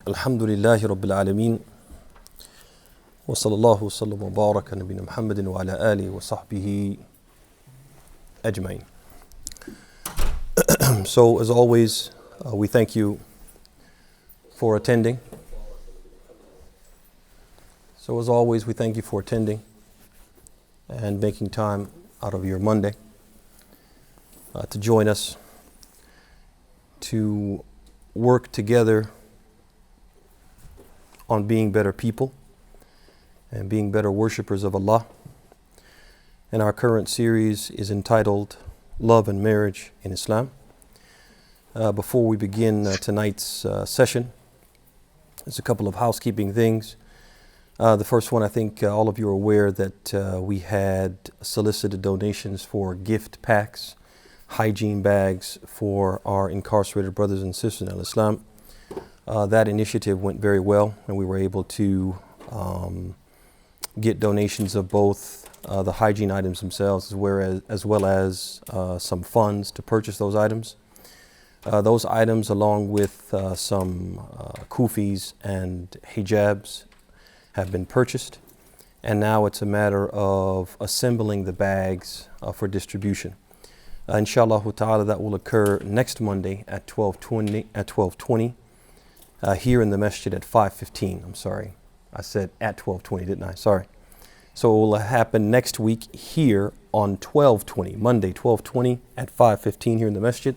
Alhamdulillahi Rabbil Alameen. Wa sallallahu wa sallam wa baraka nabina Muhammadin wa ala alihi wa sahbihi ajmain. So, as always, we thank you for attending. And making time out of your Monday to join us to work together on being better people and being better worshippers of Allah. And our current series is entitled Love and Marriage in Islam. Before we begin tonight's session, there's a couple of housekeeping things. The first one, I think all of you are aware that we had solicited donations for gift packs, hygiene bags for our incarcerated brothers and sisters in Islam. That initiative went very well, and we were able to get donations of both the hygiene items themselves as well as some funds to purchase those items. Those items, along with some kufis and hijabs, have been purchased, and now it's a matter of assembling the bags for distribution. Inshallah ta'ala, that will occur next Monday at 12:20 here in the masjid at 5:15. I'm sorry, I said at 12:20, didn't I? Sorry. So it will happen next week here on 12:20, Monday 12:20 at 5:15 here in the masjid.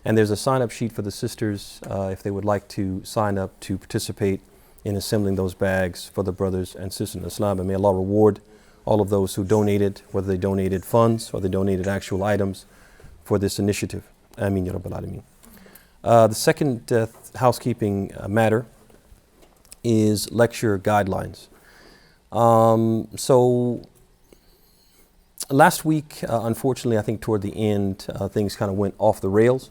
And there's a sign-up sheet for the sisters if they would like to sign up to participate in assembling those bags for the brothers and sisters in Islam. And may Allah reward all of those who donated, whether they donated funds or they donated actual items for this initiative. Ameen ya Rabbil Alameen. The second housekeeping matter is lecture guidelines. So last week, unfortunately, I think toward the end, things kind of went off the rails.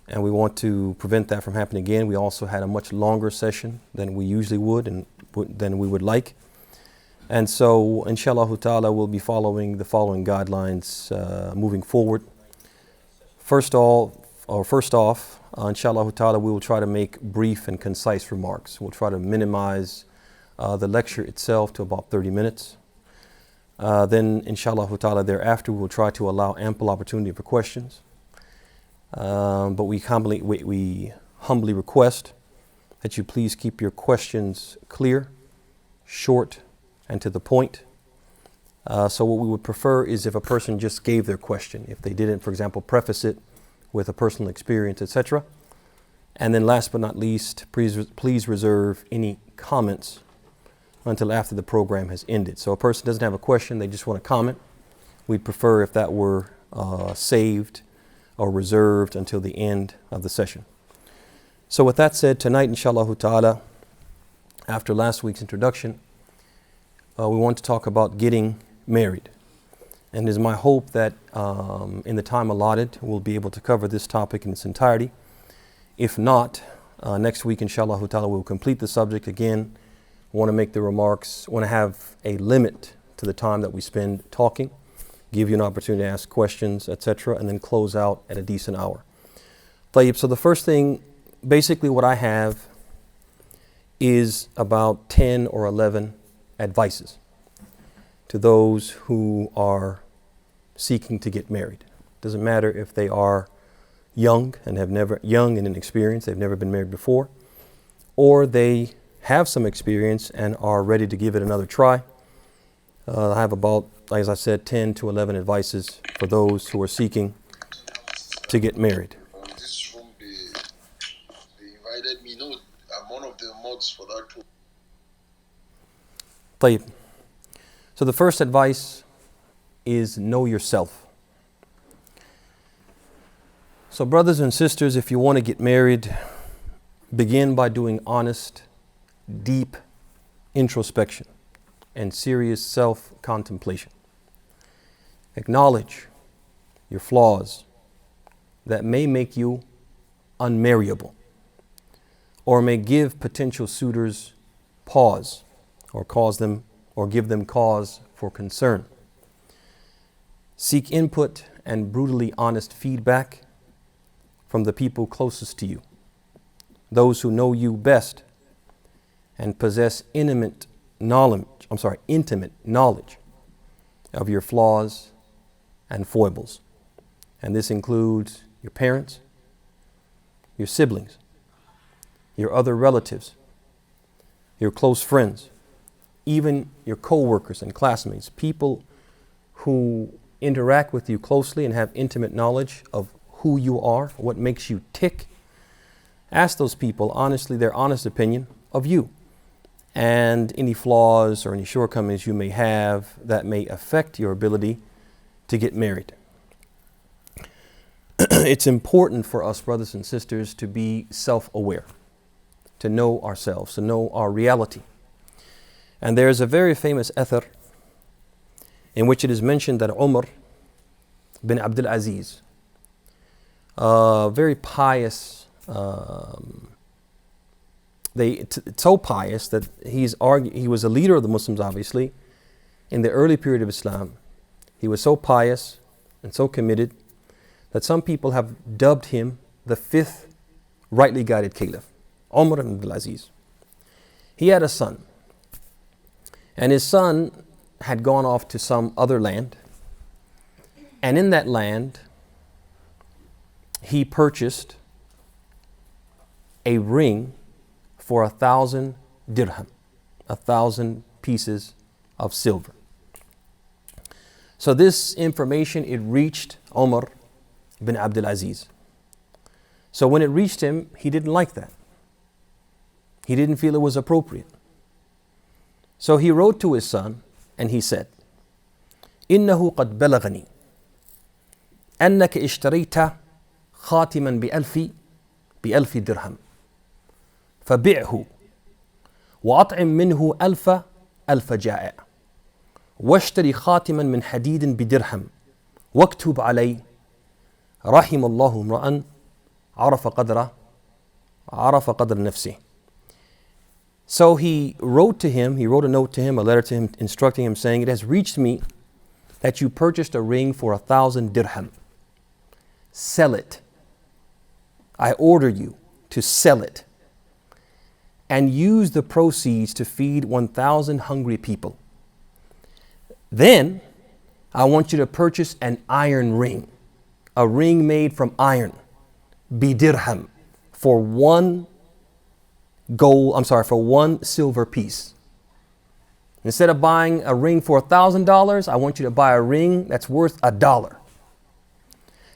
And we want to prevent that from happening again. We also had a much longer session than we usually would and than we would like. And so, inshallah ta'ala, we'll be following the following guidelines moving forward. First off, inshallah ta'ala, we will try to make brief and concise remarks. We'll try to minimize the lecture itself to about 30 minutes. Then, inshallah ta'ala, thereafter, we will try to allow ample opportunity for questions. But we humbly request that you please keep your questions clear, short, and to the point. So what we would prefer is if a person just gave their question, if they didn't, for example, preface it with a personal experience, etc. And then last but not least, please reserve any comments until after the program has ended. So a person doesn't have a question, they just want to comment. We'd prefer if that were saved or reserved until the end of the session. So with that said, tonight, inshallah ta'ala, after last week's introduction, we want to talk about getting married. And it is my hope that in the time allotted, we'll be able to cover this topic in its entirety. If not, next week, inshallah ta'ala, we'll complete the subject again. Want to make the remarks, want to have a limit to the time that we spend talking, give you an opportunity to ask questions, etc., and then close out at a decent hour. So the first thing, basically what I have is about 10 or 11 advices to those who are seeking to get married. Doesn't matter if they are young and inexperienced, they've never been married before, or they have some experience and are ready to give it another try. I have about, as I said, 10 to 11 advices for those who are seeking to get married. This room, they invited me. No, I'm one of the mods for that room. طيب. So the first advice is know yourself. So brothers and sisters, if you want to get married, begin by doing honest, deep introspection and serious self-contemplation. Acknowledge your flaws that may make you unmarriable or may give potential suitors pause or give them cause for concern. Seek input and brutally honest feedback from the people closest to you. those who know you best and possess intimate knowledge of your flaws and foibles. And this includes your parents, your siblings, your other relatives, your close friends, even your co-workers and classmates, people who interact with you closely and have intimate knowledge of who you are, what makes you tick. Ask those people honestly their honest opinion of you and any flaws or any shortcomings you may have that may affect your ability to get married. It's important for us, brothers and sisters, to be self-aware, to know ourselves, to know our reality. And there's a very famous athar in which it is mentioned that Umar bin Abdul Aziz, very pious, so pious that he was a leader of the Muslims, obviously, in the early period of Islam. He was so pious and so committed that some people have dubbed him the fifth rightly guided caliph, Umar bin Abdul Aziz. He had a son, and his son had gone off to some other land, and in that land he purchased a ring for 1,000 dirham, 1,000 pieces of silver. So this information, it reached Umar bin Abdul Aziz. So when it reached him, he didn't like that. He didn't feel it was appropriate. So he wrote to his son and he said, إنه قد بلغني أنك اشتريت خاتما بألف درهم فبعه وأطعم منه ألف جائع واشتري خاتما من حديد بدرهم واكتب عليه رحم الله امرأ عرف قدر نفسه. So he wrote a note to him, a letter to him, instructing him, saying, it has reached me that you purchased a ring for 1,000 dirham. Sell it. I order you to sell it and use the proceeds to feed 1,000 hungry people. Then I want you to purchase an iron ring, a ring made from iron, bidirham, for one silver piece. Instead of buying a ring for $1,000, I want you to buy a ring that's worth $1.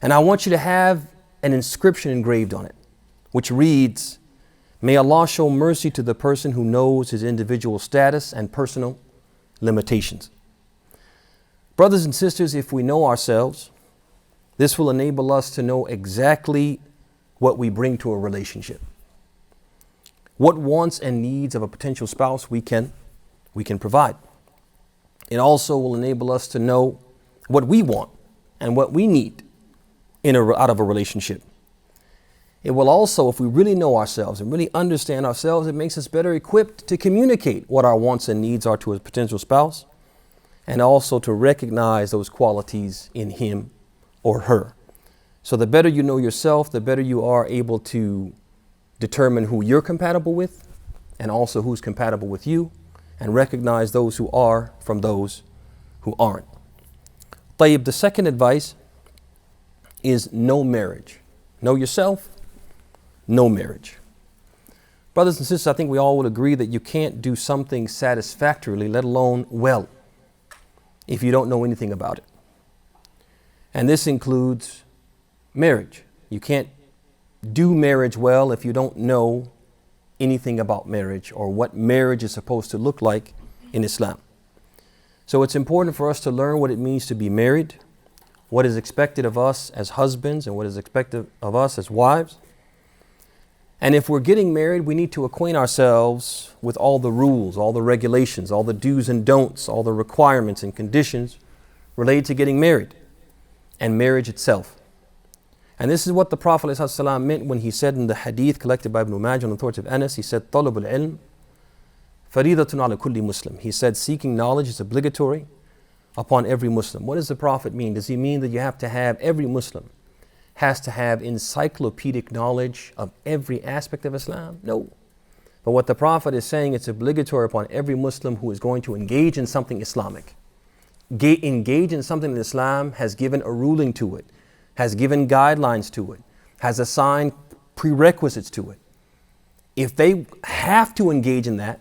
And I want you to have an inscription engraved on it, which reads, may Allah show mercy to the person who knows his individual status and personal limitations. Brothers and sisters, if we know ourselves, this will enable us to know exactly what we bring to a relationship. What wants and needs of a potential spouse we can provide. It also will enable us to know what we want and what we need out of a relationship. It will also, if we really know ourselves and really understand ourselves, it makes us better equipped to communicate what our wants and needs are to a potential spouse, and also to recognize those qualities in him or her. So the better you know yourself, the better you are able to determine who you're compatible with and also who's compatible with you, and recognize those who are from those who aren't. Tayyib, the second advice is no marriage. Know yourself, no marriage. Brothers and sisters, I think we all would agree that you can't do something satisfactorily, let alone well, if you don't know anything about it. And this includes marriage. You can't do marriage well if you don't know anything about marriage or what marriage is supposed to look like in Islam. So it's important for us to learn what it means to be married, what is expected of us as husbands and what is expected of us as wives. And if we're getting married, we need to acquaint ourselves with all the rules, all the regulations, all the do's and don'ts, all the requirements and conditions related to getting married and marriage itself. And this is what the Prophet ﷺ meant when he said in the hadith collected by Ibn Majah on the Torts of Enes, he said, طَلَبُ الْعِلْمِ فَرِيضَةٌ عَلَى كُلِّ Muslim. He said, seeking knowledge is obligatory upon every Muslim. What does the Prophet mean? Does he mean that you have to have every Muslim has to have encyclopedic knowledge of every aspect of Islam? No. But what the Prophet is saying, it's obligatory upon every Muslim who is going to engage in something Islamic. Engage in something that Islam has given a ruling to it, has given guidelines to it, has assigned prerequisites to it. If they have to engage in that,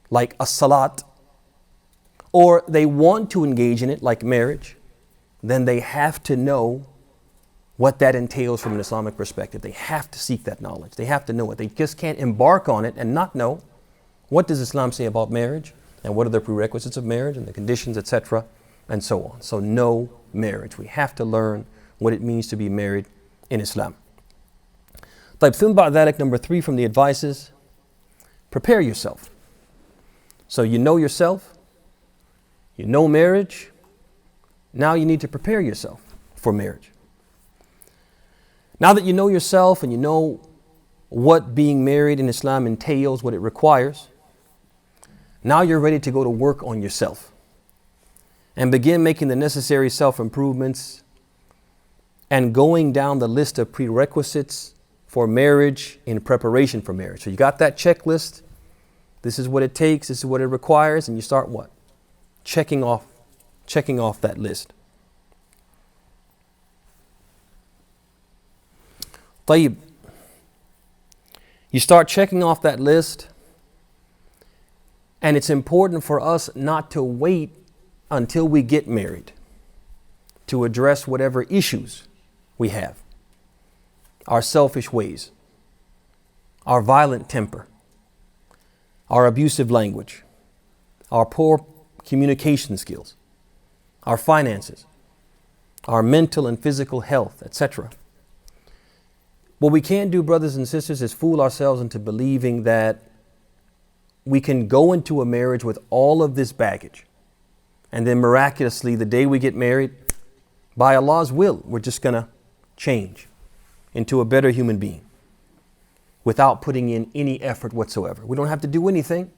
like a salat, or they want to engage in it, like marriage, then they have to know what that entails from an Islamic perspective. They have to seek that knowledge. They have to know it. They just can't embark on it and not know what does Islam say about marriage and what are the prerequisites of marriage and the conditions, etc., and so on. So know marriage. We have to learn what it means to be married in Islam. طيب ثم بعد ذلك, number 3 from the advices, prepare yourself. So you know yourself, you know marriage, now you need to prepare yourself for marriage. Now that you know yourself and you know what being married in Islam entails, what it requires, now you're ready to go to work on yourself and begin making the necessary self-improvements and going down the list of prerequisites for marriage in preparation for marriage. So you got that checklist. This is what it takes. This is what it requires. And you start what? Checking off that list. طيب. You start checking off that list, and it's important for us not to wait until we get married to address whatever issues we have. Our selfish ways, our violent temper, our abusive language, our poor communication skills, our finances, our mental and physical health, etc. What we can't do, brothers and sisters, is fool ourselves into believing that we can go into a marriage with all of this baggage, and then miraculously, the day we get married, by Allah's will, we're just going to change into a better human being without putting in any effort whatsoever. We don't have to do anything.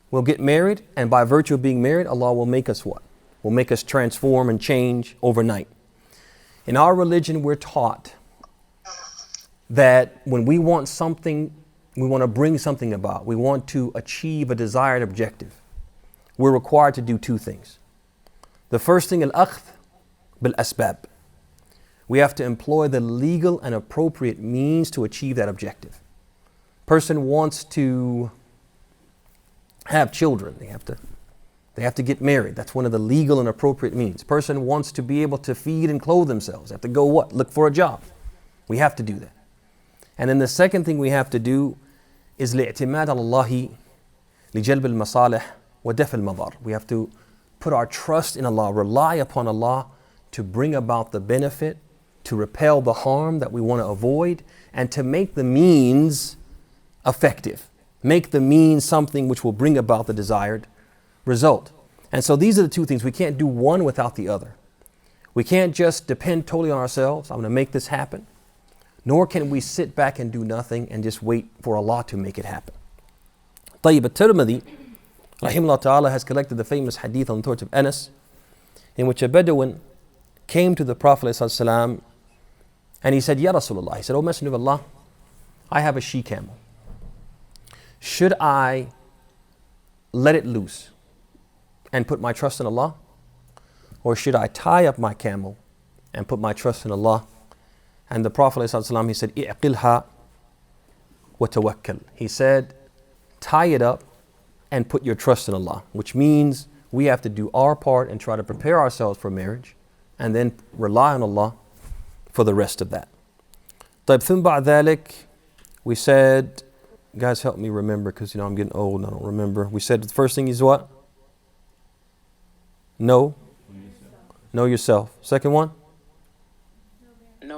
We'll get married, and by virtue of being married, Allah will make us what? Will make us transform and change overnight. In our religion, we're taught that when we want something, we want to bring something about, we want to achieve a desired objective, we're required to do 2 things. The first thing, al-akhdh bil-asbab. We have to employ the legal and appropriate means to achieve that objective. Person wants to have children, they have to get married. That's one of the legal and appropriate means. Person wants to be able to feed and clothe themselves. They have to go what? Look for a job. We have to do that. And then the second thing we have to do is الاعتماد على الله لجلب المصالح ودفع المضار. We have to put our trust in Allah, rely upon Allah to bring about the benefit, to repel the harm that we want to avoid, and to make the means effective. Make the means something which will bring about the desired result. And so these are the 2 things. We can't do one without the other. We can't just depend totally on ourselves. I'm going to make this happen. Nor can we sit back and do nothing and just wait for Allah to make it happen. طيب, At-Tirmidhi, rahimahullah ta'ala, has collected the famous hadith on the Torts of Enes, in which a Bedouin came to the Prophet ﷺ and he said, Ya Rasulullah, he said, O Messenger of Allah, I have a she-camel. Should I let it loose and put my trust in Allah? Or should I tie up my camel and put my trust in Allah? And the Prophet ﷺ, he said, "I'qilha wa tawakkal." He said, tie it up and put your trust in Allah, which means we have to do our part and try to prepare ourselves for marriage and then rely on Allah for the rest of that. طيب, ثم بعد ذلك, we said, guys help me remember because I'm getting old and I don't remember. We said the first thing is what? Know yourself. Second one?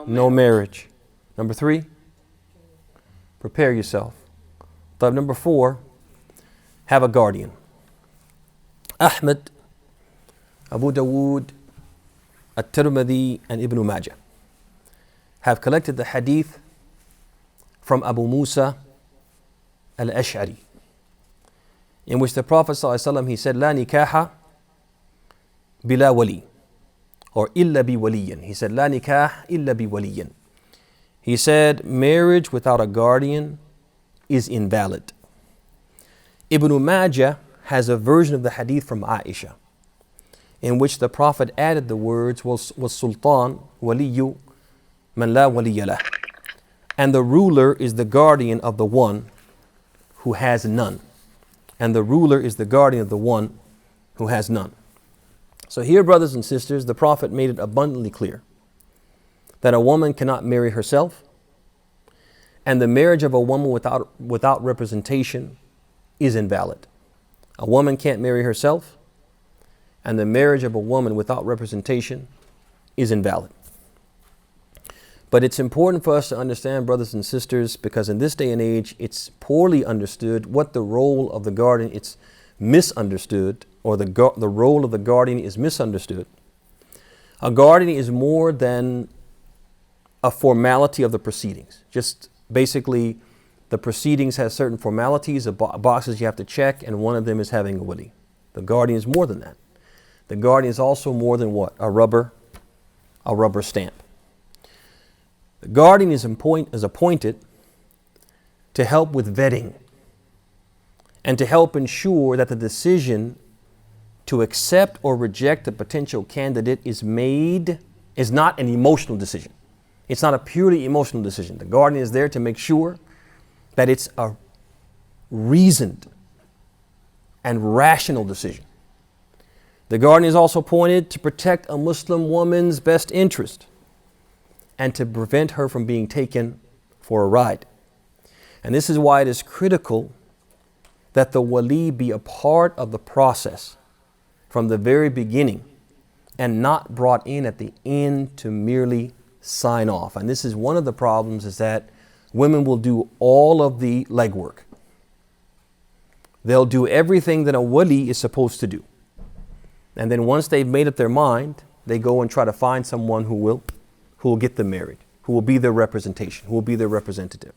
No marriage. Number 3, prepare yourself. Number 4, have a guardian. Ahmed, Abu Dawood, At-Tirmidhi, and Ibn Majah have collected the hadith from Abu Musa al-Ash'ari, in which the Prophet ﷺ, he said, La nikaha bila wali, or illa bi waliyin. He said, La nikah illa bi waliyin. He said, marriage without a guardian is invalid. Ibn Majah has a version of the hadith from Aisha, in which the Prophet added the words, was sultan waliyu man la waliya lah. And the ruler is the guardian of the one who has none. And the ruler is the guardian of the one who has none. So here, brothers and sisters, the Prophet made it abundantly clear that a woman cannot marry herself, and the marriage of a woman without representation is invalid. A woman can't marry herself, and the marriage of a woman without representation is invalid. But it's important for us to understand, brothers and sisters, because in this day and age, it's poorly understood what the role of the guardian, it's misunderstood, or the role of the guardian is misunderstood. A guardian is more than a formality of the proceedings. Just basically, the proceedings has certain formalities, boxes you have to check, and one of them is having a wali. The guardian is more than that. The guardian is also more than what? A rubber stamp. The guardian is appointed to help with vetting and to help ensure that the decision to accept or reject a potential candidate is not an emotional decision. It's not a purely emotional decision. The guardian is there to make sure that it's a reasoned and rational decision. The guardian is also appointed to protect a Muslim woman's best interest and to prevent her from being taken for a ride. And this is why it is critical that the wali be a part of the process from the very beginning and not brought in at the end to merely sign off. And this is one of the problems, is that women will do all of the legwork. They'll do everything that a wali is supposed to do. And then once they've made up their mind, they go and try to find someone who will get them married, who will be their representation, who will be their representative.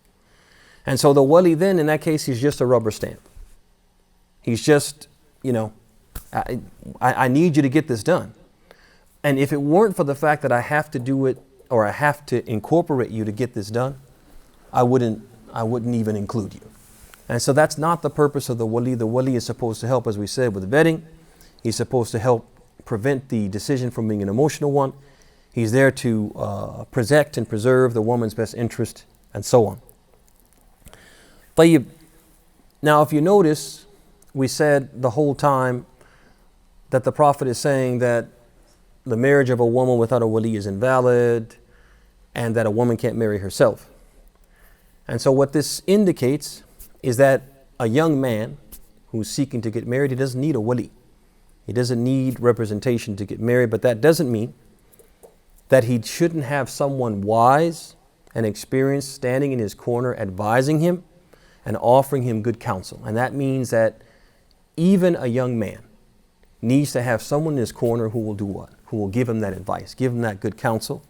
And so the wali then, in that case, he's just a rubber stamp. He's just, I need you to get this done. And if it weren't for the fact that I have to do it, or I have to incorporate you to get this done, I wouldn't even include you. And so that's not the purpose of the wali. The wali is supposed to help, as we said, with vetting. He's supposed to help prevent the decision from being an emotional one. He's there to protect and preserve the woman's best interest, and so on. طيب. Now, if you notice, we said the whole time that the Prophet is saying that the marriage of a woman without a wali is invalid, and that a woman can't marry herself. And so what this indicates is that a young man who's seeking to get married, he doesn't need a wali. He doesn't need representation to get married, but that doesn't mean that he shouldn't have someone wise and experienced standing in his corner, advising him and offering him good counsel. And that means that even a young man needs to have someone in his corner who will do what? Who will give him that advice, give him that good counsel.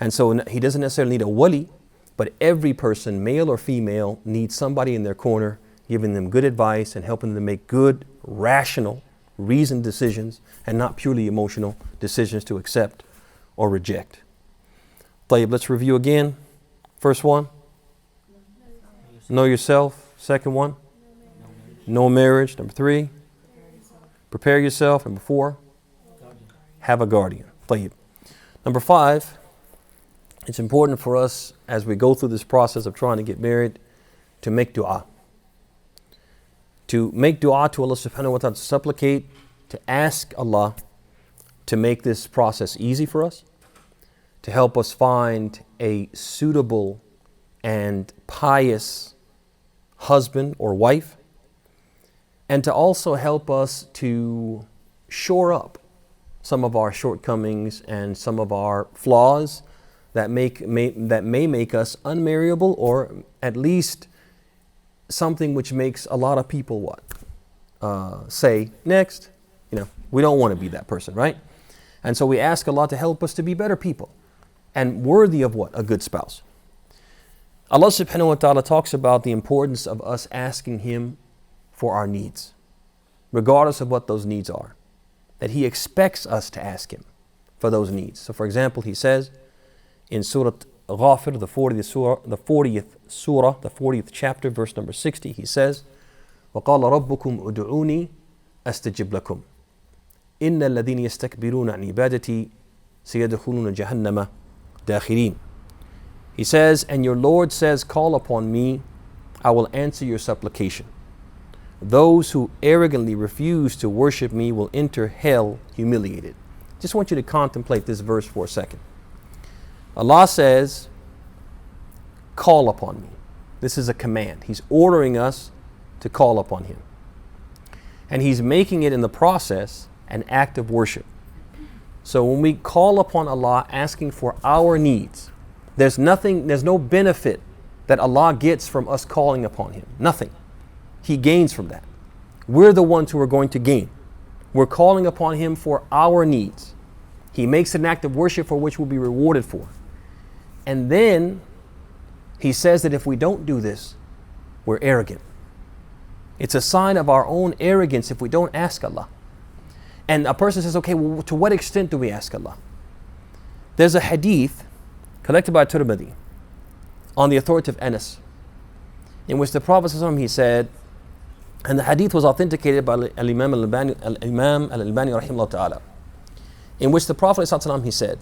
And so he doesn't necessarily need a wali, but every person, male or female, needs somebody in their corner giving them good advice and helping them to make good, rational, reasoned decisions, and not purely emotional decisions to accept or reject. طيب, let's review again. First one, know yourself. Second one, no marriage. Number 3, prepare yourself. Number 4, have a guardian. طيب. Number 5, it's important for us as we go through this process of trying to get married to make dua. To make dua to Allah subhanahu wa ta'ala, to supplicate, to ask Allah to make this process easy for us, to help us find a suitable and pious husband or wife, and to also help us to shore up some of our shortcomings and some of our flaws that may make us unmarriable, or at least something which makes a lot of people say next, we don't want to be that person, right? And so we ask Allah to help us to be better people and worthy of what? A good spouse. Allah subhanahu wa ta'ala talks about the importance of us asking Him for our needs, regardless of what those needs are, that He expects us to ask Him for those needs. So for example, He says in Surah Ghafir, the 40th chapter, verse number 60, he says, وَقَالَ رَبُّكُمْ أُدْعُونِي أَسْتَجِبْ لَكُمْ إِنَّ الَّذِينَ يَسْتَكْبِرُونَ عَنْ عِبَادَتِي سَيَدْخُلُونَ جَهَنَّمَ دَاخِرِينَ. He says, and your Lord says, call upon me, I will answer your supplication. Those who arrogantly refuse to worship me will enter hell humiliated. Just want you to contemplate this verse for a second. Allah says, call upon me. This is a command. He's ordering us to call upon Him. And He's making it in the process an act of worship. So when we call upon Allah asking for our needs, there's no benefit that Allah gets from us calling upon Him. Nothing. He gains from that. We're the ones who are going to gain. We're calling upon Him for our needs. He makes an act of worship for which we'll be rewarded for. And then He says that if we don't do this, we're arrogant. It's a sign of our own arrogance if we don't ask Allah. And a person says, okay, well, to what extent do we ask Allah? There's a hadith collected by Tirmidhi on the authority of Enes, in which the Prophet ﷺ, he said, and the hadith was authenticated by Al-Imam Al-Albani rahimahullah ta'ala, in which the Prophet ﷺ, he said,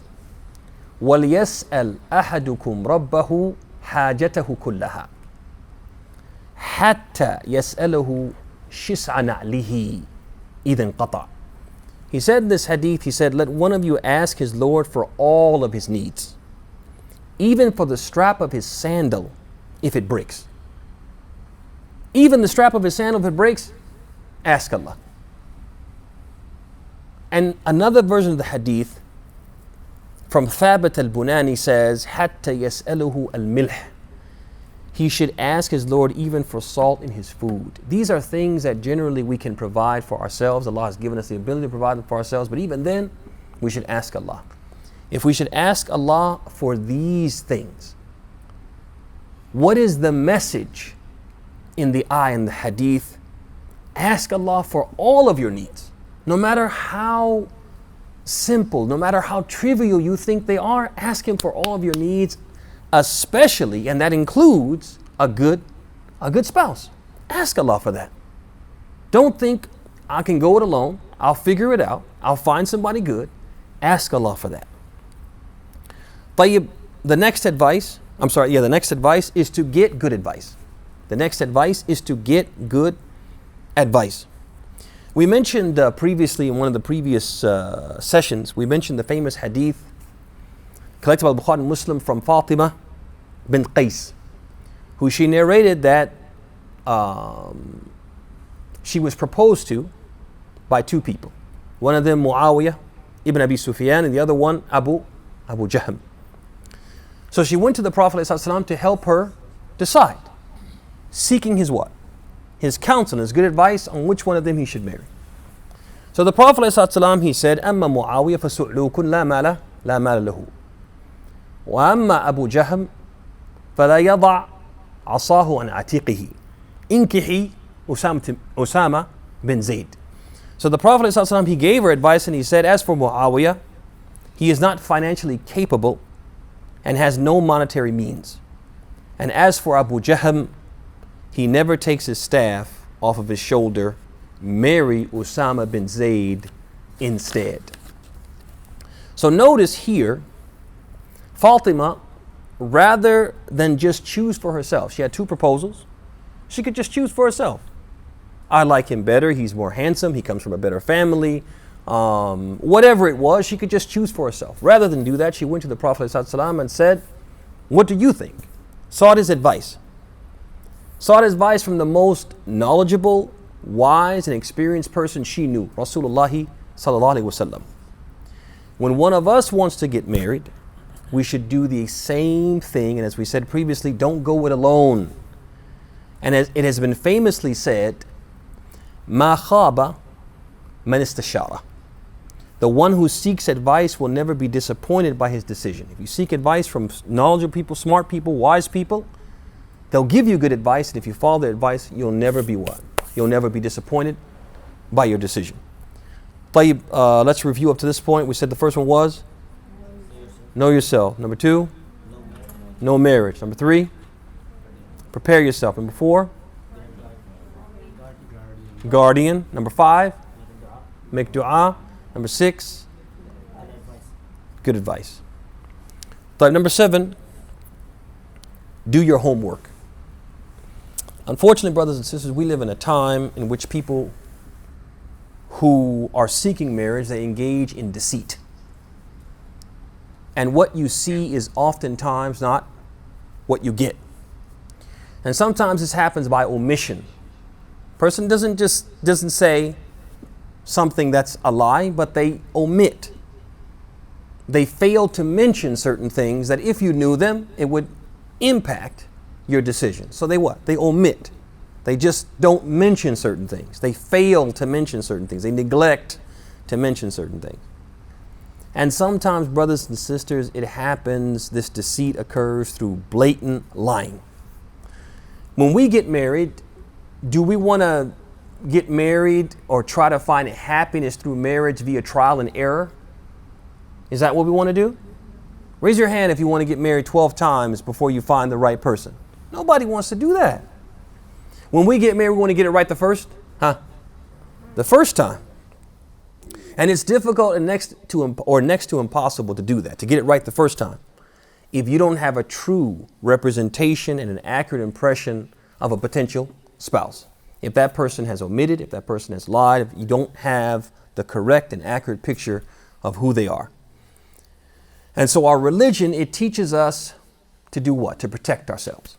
وَلْيَسْأَلْ أَحَدُكُمْ رَبَّهُ حَاجَتَهُ كُلَّهَا حَتَّى يَسْأَلَهُ شِسْعَ نَعْلِهِ إِذَا انْقَطَعَ. He said in this hadith, he said, let one of you ask his Lord for all of his needs, even for the strap of his sandal if it breaks. Even the strap of his sandal if it breaks, ask Allah. And another version of the hadith from Thabit al-Bunani says, حَتَّى يَسْأَلُهُ الْمِلْحِ. He should ask his Lord even for salt in his food. These are things that generally we can provide for ourselves. Allah has given us the ability to provide them for ourselves, but even then, we should ask Allah. If we should ask Allah for these things, what is the message in the ayah and the hadith? Ask Allah for all of your needs, no matter how simple, no matter how trivial you think they are. Ask Him for all of your needs, especially, and that includes a good spouse. Ask Allah for that. Don't think I can go it alone, I'll figure it out, I'll find somebody good. Ask Allah for that. The next advice is to get good advice. The next advice is to get good advice. We mentioned previously in one of the previous sessions, we mentioned the famous hadith collected by Bukhari and Muslim from Fatima bint Qais, who she narrated that she was proposed to by two people. One of them Muawiyah ibn Abi Sufyan, and the other one Abu Jahm. So she went to the Prophet ﷺ to help her decide, seeking his what? His counsel, his good advice on which one of them he should marry. So the Prophet ﷺ, he said, أما معاوية فسؤلوك لا مال له وأما أبو جهم فلا يضع عصاه عن عتيقه انكحي أسامة bin Zayd. So the Prophet ﷺ, he gave her advice and he said, as for Muawiyah, he is not financially capable and has no monetary means. And as for Abu Jahm, he never takes his staff off of his shoulder. Marry Usama bin Zayd instead. So notice here, Fatima, rather than just choose for herself, she had two proposals. She could just choose for herself. I like him better, he's more handsome, he comes from a better family. Whatever it was, she could just choose for herself. Rather than do that, she went to the Prophet ﷺ and said, what do you think? Sought his advice. Sought advice from the most knowledgeable, wise, and experienced person she knew, Rasulullah sallallahu alaihi wasallam. When one of us wants to get married, we should do the same thing. And as we said previously, don't go it alone. And as it has been famously said, ما خاب من استشارة. The one who seeks advice will never be disappointed by his decision. If you seek advice from knowledgeable people, smart people, wise people, they'll give you good advice, and if you follow their advice, you'll never be what? You'll never be disappointed by your decision. Let's review up to this point. We said the first one was? Know yourself. Number two? no marriage. Number 3, prepare yourself. Number 4, guardian. Number 5, make dua. Number 6, good advice. Type number 7, do your homework. Unfortunately, brothers and sisters, we live in a time in which people who are seeking marriage, they engage in deceit. And what you see is oftentimes not what you get. And sometimes this happens by omission. Person doesn't say something that's a lie, but they omit. They fail to mention certain things that if you knew them, it would impact your decision. So they what? They omit. They just don't mention certain things. They fail to mention certain things. They neglect to mention certain things. And sometimes, brothers and sisters, it happens, this deceit occurs through blatant lying. When we get married, do we want to get married or try to find happiness through marriage via trial and error? Is that what we want to do? Raise your hand if you want to get married 12 times before you find the right person. Nobody wants to do that. When we get married, we want to get it right the first time. And it's difficult and next to impossible to do that, to get it right the first time, if you don't have a true representation and an accurate impression of a potential spouse. If that person has omitted, if that person has lied, if you don't have the correct and accurate picture of who they are. And so our religion, it teaches us to do what? To protect ourselves.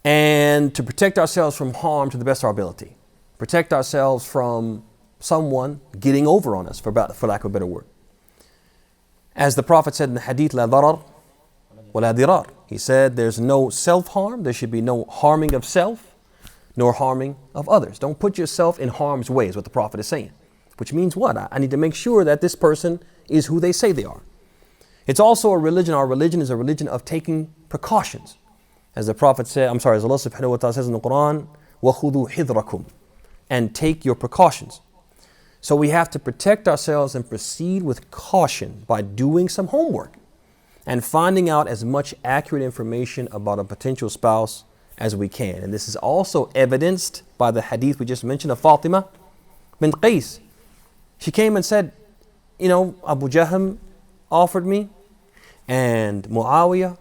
And to protect ourselves from harm to the best of our ability. Protect ourselves from someone getting over on us, for lack of a better word. As the Prophet said in the Hadith, la darar wa la dirar. He said there's no self-harm, there should be no harming of self, nor harming of others. Don't put yourself in harm's way, is what the Prophet is saying. Which means what? I need to make sure that this person is who they say they are. It's also a religion. Our religion is a religion of taking precautions. As the Prophet said, as Allah subhanahu wa ta'ala says in the Quran, وَخُذُوا حِذْرَكُمْ, and take your precautions. So we have to protect ourselves and proceed with caution by doing some homework and finding out as much accurate information about a potential spouse as we can. And this is also evidenced by the hadith we just mentioned of Fatima bint Qais. She came and said, Abu Jahm offered me and Muawiyah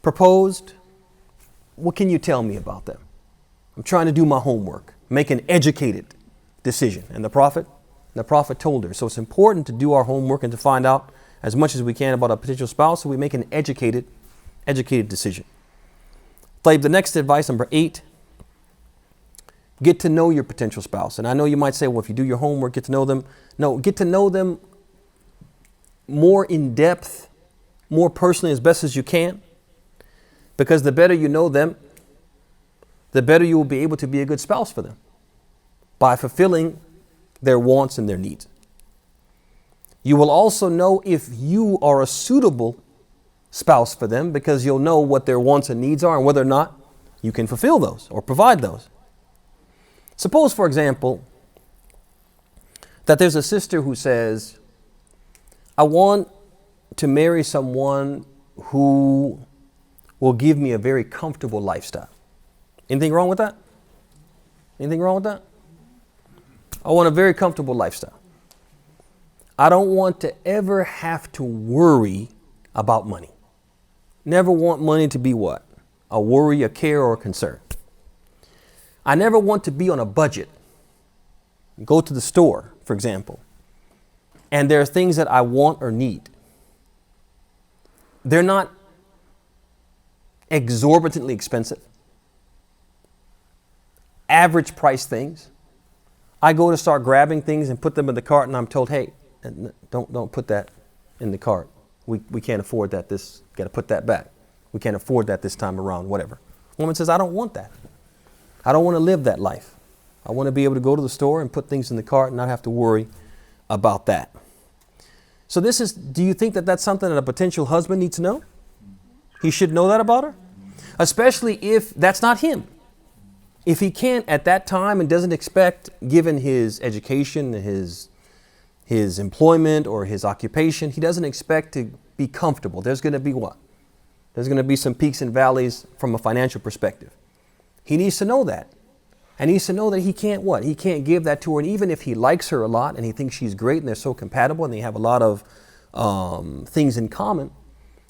proposed. What can you tell me about them? I'm trying to do my homework, make an educated decision. And the Prophet told her. So it's important to do our homework and to find out as much as we can about a potential spouse so we make an educated decision. The next advice, number 8, get to know your potential spouse. And I know you might say, well, if you do your homework, get to know them. No, get to know them more in depth, more personally, as best as you can. Because the better you know them, the better you will be able to be a good spouse for them by fulfilling their wants and their needs. You will also know if you are a suitable spouse for them because you'll know what their wants and needs are and whether or not you can fulfill those or provide those. Suppose, for example, that there's a sister who says, I want to marry someone who will give me a very comfortable lifestyle. Anything wrong with that? Anything wrong with that? I want a very comfortable lifestyle. I don't want to ever have to worry about money. Never want money to be what? A worry, a care, or a concern. I never want to be on a budget. Go to the store, for example, and there are things that I want or need. They're not exorbitantly expensive. Average price things. I go to start grabbing things and put them in the cart and I'm told, hey, don't put that in the cart. We can't afford that. Got to put that back. We can't afford that this time around, whatever. Woman says, I don't want that. I don't want to live that life. I want to be able to go to the store and put things in the cart and not have to worry about that. So do you think that that's something that a potential husband needs to know? He should know that about her? Especially if that's not him. If he can't at that time and doesn't expect, given his education, his employment or his occupation, he doesn't expect to be comfortable. There's going to be what? There's going to be some peaks and valleys from a financial perspective. He needs to know that. And he needs to know that he can't what? He can't give that to her. And even if he likes her a lot and he thinks she's great and they're so compatible and they have a lot of things in common,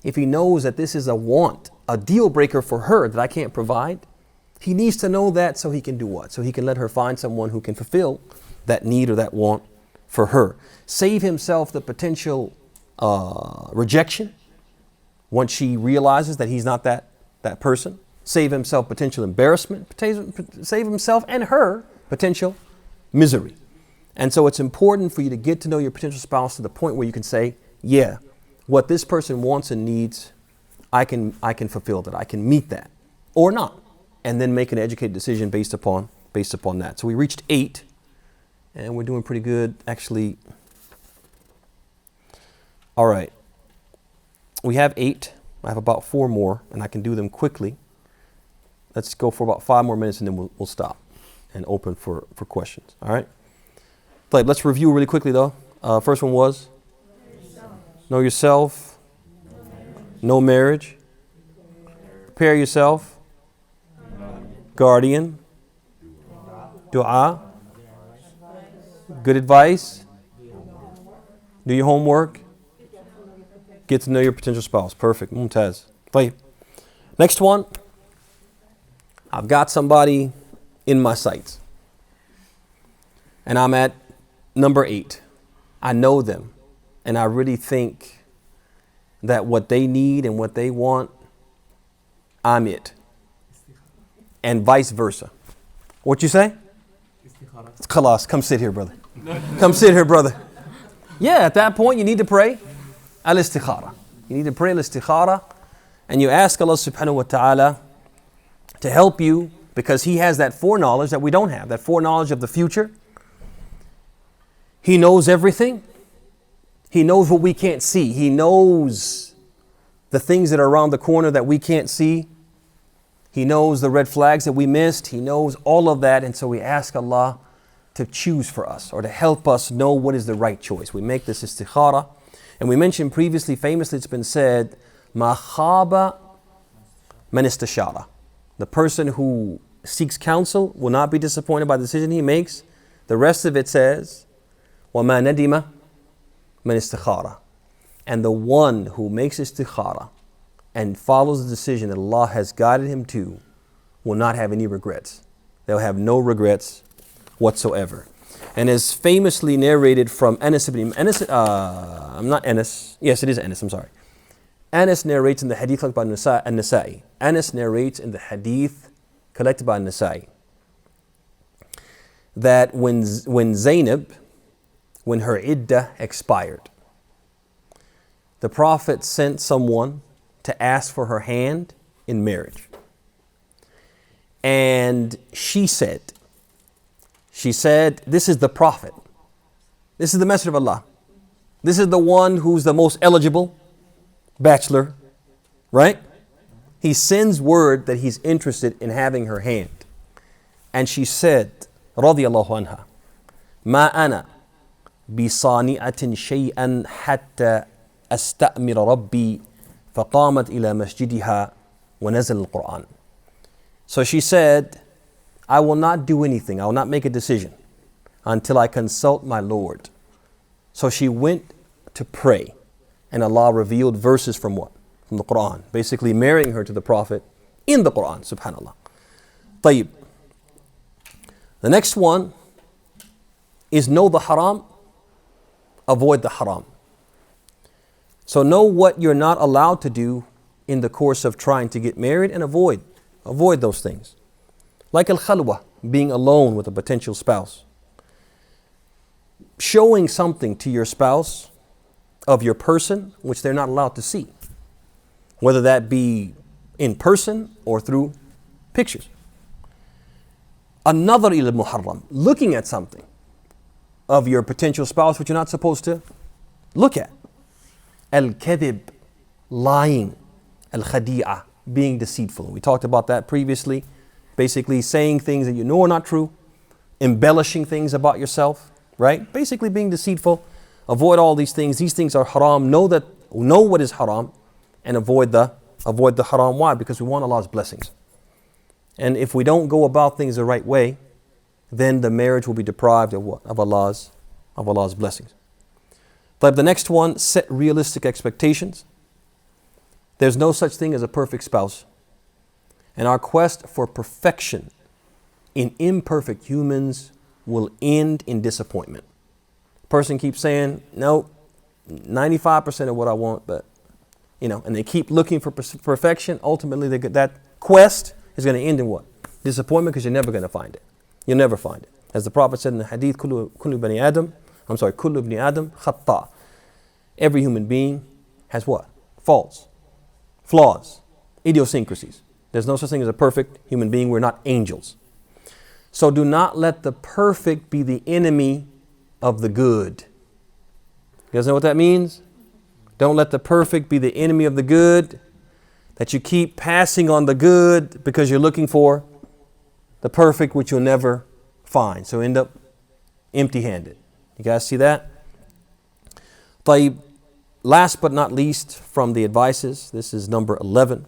if he knows that this is a want, a deal breaker for her that I can't provide, he needs to know that so he can do what? So he can let her find someone who can fulfill that need or that want for her. Save himself the potential rejection once she realizes that he's not that person. Save himself potential embarrassment. Save himself and her potential misery. And so it's important for you to get to know your potential spouse to the point where you can say, yeah, what this person wants and needs, I can fulfill that. I can meet that or not. And then make an educated decision based upon that. So we reached 8 and we're doing pretty good actually. All right. We have 8. I have about 4 more and I can do them quickly. Let's go for about 5 more minutes and then we'll stop and open for questions. All right. Let's review really quickly though. First one was know yourself. No marriage. Prepare yourself. Guardian. Dua. Good advice. Do your homework. Get to know your potential spouse. Perfect. Mumtaz. Next one. I've got somebody in my sights. And I'm at number 8. I know them. And I really think that what they need and what they want, I'm it. And vice versa. What you say? Khalas, come sit here, brother. Come sit here, brother. Yeah, at that point you need to pray al-istikhara. You need to pray al-istikhara and you ask Allah subhanahu wa ta'ala to help you because He has that foreknowledge that we don't have, that foreknowledge of the future. He knows everything. He knows what we can't see. He knows the things that are around the corner that we can't see. He knows the red flags that we missed. He knows all of that. And so we ask Allah to choose for us or to help us know what is the right choice. We make this istikhara. And we mentioned previously, famously it's been said, Ma khaba man istashara. The person who seeks counsel will not be disappointed by the decision he makes. The rest of it says, Wa ma nadima man istikhara. And the one who makes istikhara and follows the decision that Allah has guided him to will not have any regrets. They'll have no regrets whatsoever. And as famously narrated from Enes ibn Yes, it is Enes, I'm sorry. Enes narrates in the Hadith collected by An-Nasai. Enes narrates in the Hadith collected by An-Nasai that when Zainab, when her iddah expired, the Prophet sent someone to ask for her hand in marriage. And she said, this is the Prophet. This is the Messenger of Allah. This is the one who's the most eligible bachelor, right? He sends word that he's interested in having her hand. And she said, radiyallahu anha, ma ana bisani'atin shay'an hatta asta'mir rabbi faqamat ila masjidiha wa nazal al-Quran. So she said, I will not do anything. I will not make a decision until I consult my Lord. So she went to pray. And Allah revealed verses from what? From the Quran. Basically marrying her to the Prophet in the Quran, subhanAllah. طيب. The next one is know the haram, avoid the haram. So know what you're not allowed to do in the course of trying to get married and avoid those things. Like al-khalwa, being alone with a potential spouse. Showing something to your spouse of your person which they're not allowed to see, whether that be in person or through pictures. Another ila muharram, looking at something of your potential spouse which you're not supposed to look at. Al-kadhib, lying. Al-khadi'ah, being deceitful. We talked about that previously. Basically saying things that you know are not true, embellishing things about yourself, right? Basically being deceitful. Avoid all these things. These things are haram. Know what is haram and avoid the Avoid the haram. Why? Because we want Allah's blessings. And if we don't go about things the right way, then the marriage will be deprived of what? Of Allah's blessings. But the next one, set realistic expectations. There's no such thing as a perfect spouse. And our quest for perfection in imperfect humans will end in disappointment. Person keeps saying, no, 95% of what I want, but, and they keep looking for perfection. Ultimately, that quest is going to end in what? Disappointment, because you're never going to find it. You'll never find it. As the Prophet said in the Hadith, kullu ibni Adam khata. Every human being has what? Faults, flaws, idiosyncrasies. There's no such thing as a perfect human being. We're not angels. So do not let the perfect be the enemy of the good. You guys know what that means? Don't let the perfect be the enemy of the good. That you keep passing on the good because you're looking for the perfect, which you'll never find. So end up empty-handed. You guys see that? طيب, last but not least from the advices, this is number 11.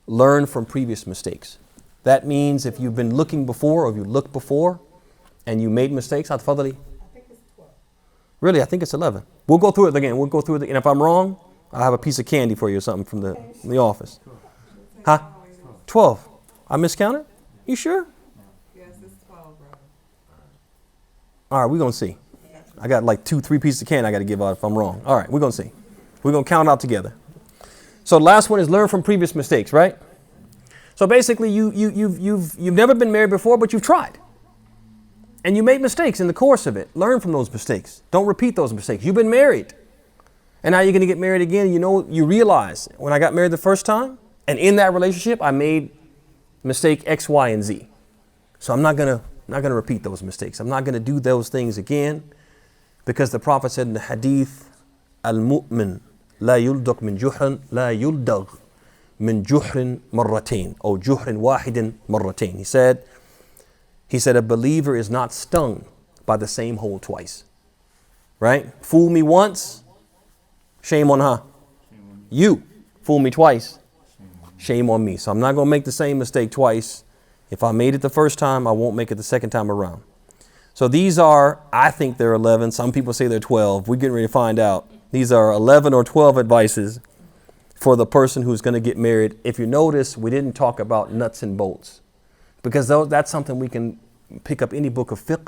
Learn from previous mistakes. That means if you've been looking before or you looked before and you made mistakes, تفضلي. I think it's 12. Really, I think it's 11. We'll go through it again. We'll go through it. And if I'm wrong, I'll have a piece of candy for you or something from the office. Huh? 12. I miscounted? You sure? Yes, it's 12, brother. All right, we're going to see. I got like 2-3 pieces of candy I got to give out if I'm wrong. All right, we're going to see. We're going to count out together. So the last one is learn from previous mistakes, right? So basically you've never been married before, but you've tried. And you made mistakes in the course of it. Learn from those mistakes. Don't repeat those mistakes. You've been married. And now you're going to get married again. You realize when I got married the first time, and in that relationship, I made mistake X, Y, and Z. So I'm not going to repeat those mistakes. I'm not going to do those things again, because the Prophet said in the Hadith, Al-Mu'min la yuldaq min juhrin la yuldaq min juhrin marratain, or juhrin wahidin marratain. He said a believer is not stung by the same hole twice. Right? Fool me once, shame on her. You fool me twice, shame on me. So I'm not going to make the same mistake twice. If I made it the first time, I won't make it the second time around. So these are, I think they're 11. Some people say they're 12. We're getting ready to find out. These are 11 or 12 advices for the person who's going to get married. If you notice, we didn't talk about nuts and bolts, because that's something we can pick up any book of fiqh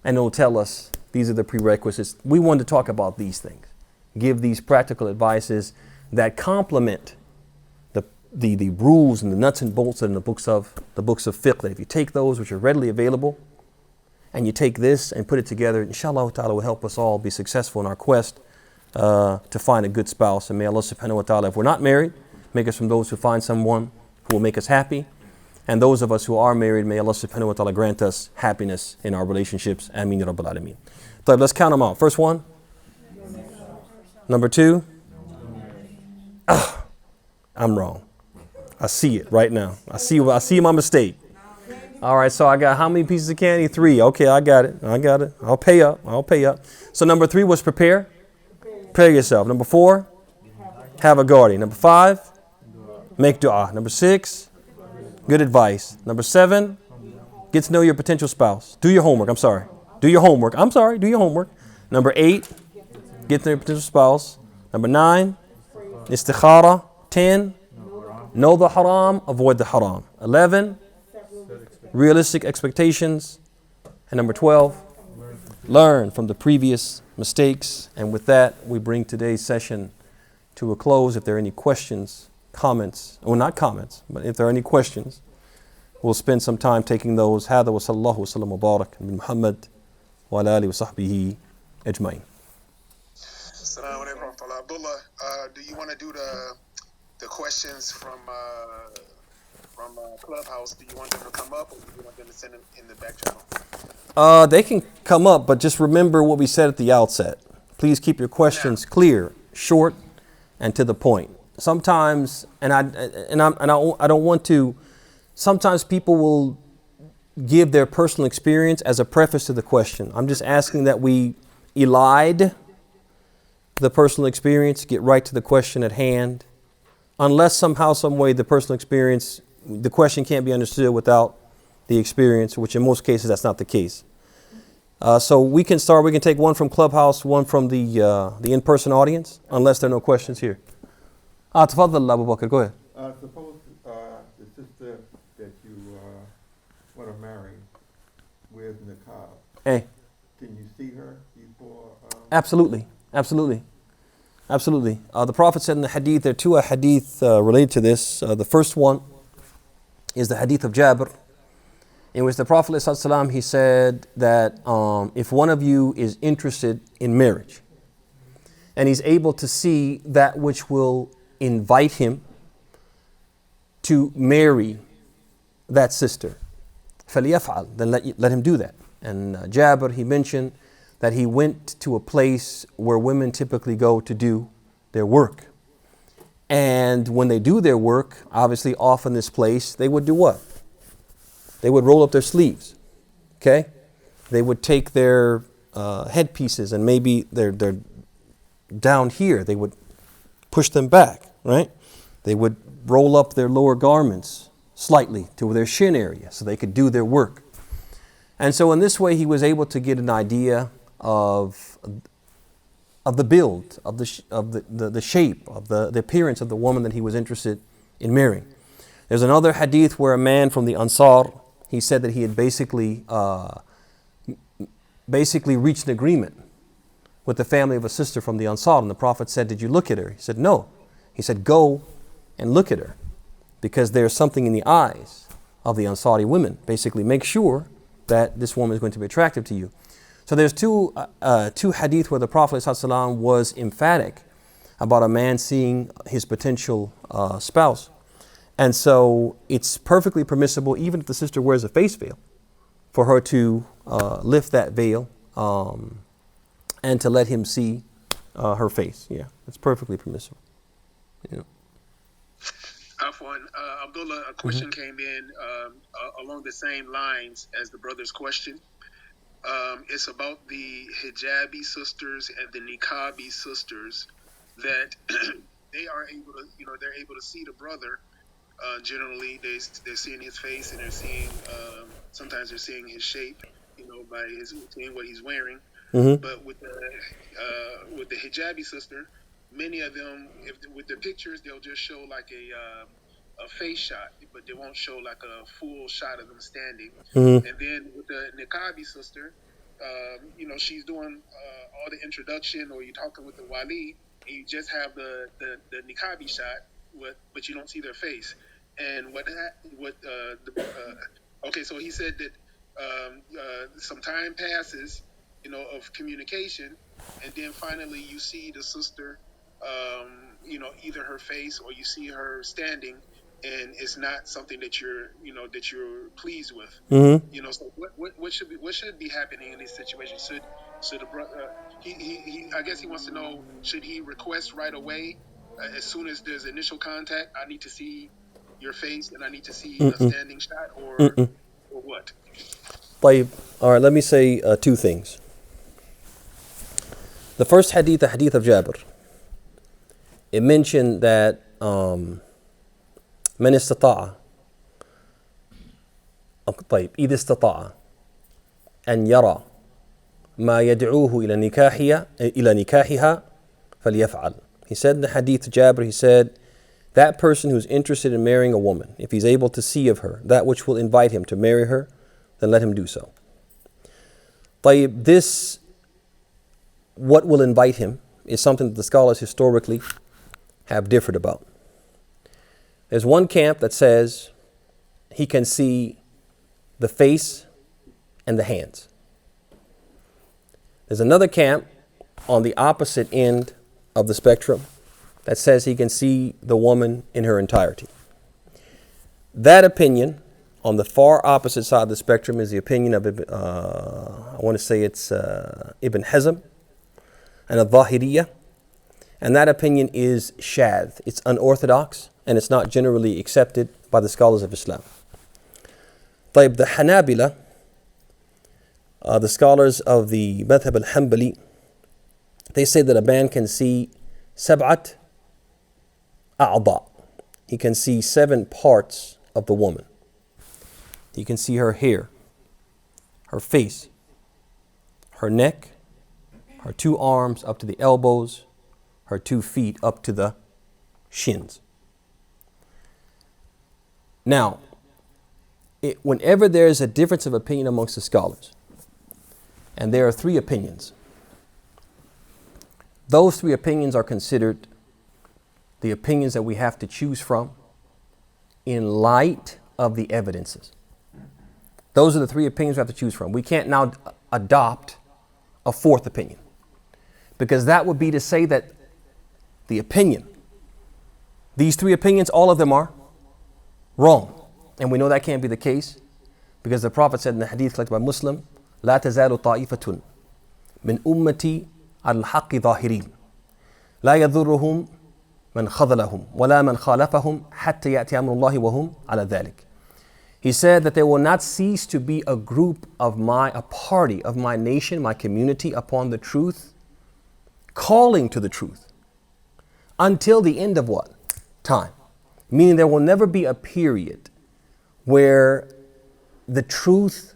and it'll tell us these are the prerequisites. We wanted to talk about these things, give these practical advices that complement the rules and the nuts and bolts in the books of fiqh. That if you take those, which are readily available, and you take this and put it together, inshallah ta'ala will help us all be successful in our quest to find a good spouse. And may Allah subhanahu wa ta'ala, if we're not married, make us from those who find someone who will make us happy. And those of us who are married, may Allah subhanahu wa ta'ala grant us happiness in our relationships. Ameen ya Rabbil Alameen. So let's count them out. First one. Number 2. I'm wrong. I see it right now. I see my mistake. All right, so I got how many pieces of candy? 3. Okay, I got it. I'll pay up. So number 3 was prepare. Prepare yourself. Number 4, have a guardian. Number 5, make dua. Number 6, good advice. Number 7, get to know your potential spouse. Do your homework. Do your homework. Number 8, get to know your potential spouse. Number 9, istikhara. 10, know the haram, avoid the haram. 11, realistic expectations. And number 12, learn from the previous mistakes. And with that, we bring today's session to a close. If there are any questions, comments, well, not comments, but if there are any questions, we'll spend some time taking those. هذا وصلى الله وسلم وبارك على محمد وعلى آله وصحبه أجمعين. Assalamu alaikum wa rahmatullah. Abdullah, do you want to do the questions from Clubhouse? Do you want them to come up, or do you want them to send them in the back channel? They can come up, but just remember what we said at the outset. Please keep your questions clear, short, and to the point. Sometimes, I don't want to. Sometimes people will give their personal experience as a preface to the question. I'm just asking that we elide the personal experience, get right to the question at hand, unless somehow, some way, the personal experience, the question can't be understood without the experience, which in most cases that's not the case. So we can start. We can take one from Clubhouse, one from the in-person audience, unless there are no questions here. تفضل Abu Bakr, go ahead. Suppose the sister that you want to marry wears niqab. Hey. Can you see her before? Absolutely. The Prophet said in the hadith, there are two hadith related to this. The first one is the Hadith of Jabber, in which the Prophet ﷺ, he said that if one of you is interested in marriage and he's able to see that which will invite him to marry that sister, فَلْيَفْعَلْ, then let him do that. And Jabir, he mentioned that he went to a place where women typically go to do their work. And when they do their work, obviously off in this place, they would do what? They would roll up their sleeves, okay? They would take their headpieces and maybe they're down here. They would push them back, right? They would roll up their lower garments slightly to their shin area so they could do their work. And so in this way, he was able to get an idea of the build, of the shape, of the appearance of the woman that he was interested in marrying. There's another hadith where a man from the Ansar, he said that he had basically reached an agreement with the family of a sister from the Ansar. And the Prophet said, did you look at her? He said, no. He said, go and look at her, because there's something in the eyes of the Ansari women. Basically, make sure that this woman is going to be attractive to you. So there's two hadith where the Prophet ﷺ was emphatic about a man seeing his potential spouse. And so it's perfectly permissible, even if the sister wears a face veil, for her to lift that veil and to let him see her face. Yeah, it's perfectly permissible. Yeah. Afwan, Abdullah, a question came in along the same lines as the brother's question. It's about the hijabi sisters and the niqabi sisters that they are able to, they're able to see the brother. Generally, they're seeing his face and they're seeing, sometimes they're seeing his shape, by seeing what he's wearing. Mm-hmm. But with the hijabi sister, many of them, with the pictures, they'll just show like a face shot, but they won't show like a full shot of them standing. Mm-hmm. And then with the niqabi sister, she's doing all the introduction, or you're talking with the wali, and you just have the niqabi shot, but you don't see their face. And so he said that some time passes, of communication, and then finally you see the sister, either her face or you see her standing, and it's not something that you're pleased with. Mm-hmm. So what should be happening in these situations? Should the brother, I guess he wants to know, should he request right away, as soon as there's initial contact, I need to see your face and I need to see a standing shot, or what? طيب. All right, let me say two things. The first hadith, the Hadith of Jabber, it mentioned that من استطاع طيب إذا استطاع أن يرى ما يدعوه إلى نكاحها فليفعل. He said in the Hadith of Jabber, he said, that person who's interested in marrying a woman, if he's able to see of her that which will invite him to marry her, then let him do so. طيب, this, what will invite him, is something that the scholars historically have differed about. There's one camp that says he can see the face and the hands. There's another camp on the opposite end of the spectrum that says he can see the woman in her entirety. That opinion, on the far opposite side of the spectrum, is the opinion of Ibn Hazm and al-Zahiriyah. And that opinion is shadh. It's unorthodox, and it's not generally accepted by the scholars of Islam. طيب, the Hanabila, the scholars of the Madhab al-Hanbali, they say that a man can see sab'at a'adha. he can see 7 parts of the woman. He can see her hair, her face, her neck, her 2 arms up to the elbows, her 2 feet up to the shins. Now, whenever there is a difference of opinion amongst the scholars, and there are 3 opinions, those 3 opinions are considered the opinions that we have to choose from in light of the evidences. Those are the 3 opinions we have to choose from. We can't now adopt a 4th opinion, because that would be to say that the opinion, these 3 opinions, all of them are wrong. And we know that can't be the case, because the Prophet said in the hadith collected by Muslim, لا تزال طائفة من أمتي على الحق ظاهرين لا يضرهم من خذلهم ولا من خالفهم حتى يأتي أمر الله وهم على ذلك. He said that there will not cease to be a group of a party of my nation, my community upon the truth, calling to the truth until the end of what? Time. Meaning there will never be a period where the truth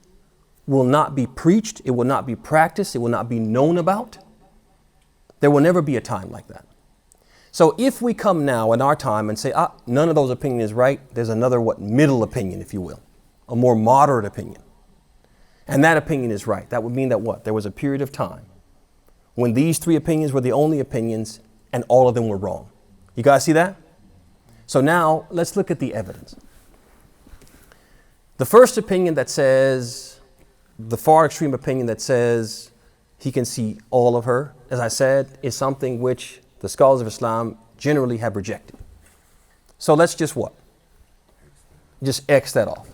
will not be preached, it will not be practiced, it will not be known about. There will never be a time like that. So if we come now in our time and say, none of those opinions is right, there's another middle opinion, if you will, a more moderate opinion. And that opinion is right. That would mean that there was a period of time when these 3 opinions were the only opinions and all of them were wrong. You guys see that? So now let's look at the evidence. The first opinion that says, the far extreme opinion that says he can see all of her, as I said, is something which the scholars of Islam generally have rejected. So let's just Just X that off.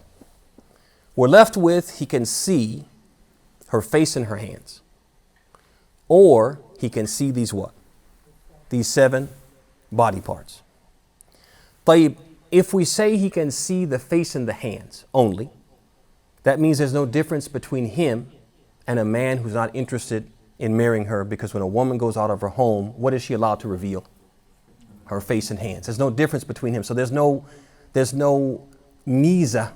We're left with he can see her face and her hands. Or he can see these what? These 7 body parts. طيب, if we say he can see the face and the hands only, that means there's no difference between him and a man who's not interested in marrying her, because when a woman goes out of her home, what is she allowed to reveal? Her face and hands. There's no difference between him. So there's no miza,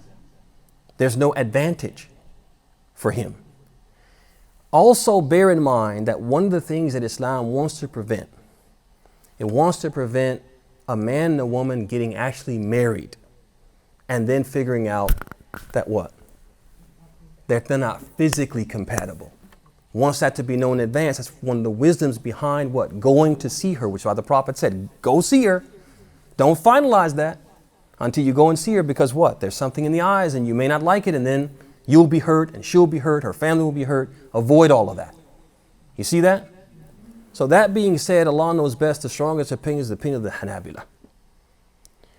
there's no advantage for him. Also bear in mind that one of the things that Islam wants to prevent, it wants to prevent a man and a woman getting actually married and then figuring out that that they're not physically compatible. Wants that to be known in advance. That's one of the wisdoms behind going to see her, which is why the Prophet said, go see her. Don't finalize that until you go and see her, because there's something in the eyes and you may not like it, and then you'll be hurt and she'll be hurt, her family will be hurt. Avoid all of that. You see that? So that being said, Allah knows best. The strongest opinion is the opinion of the Hanabila.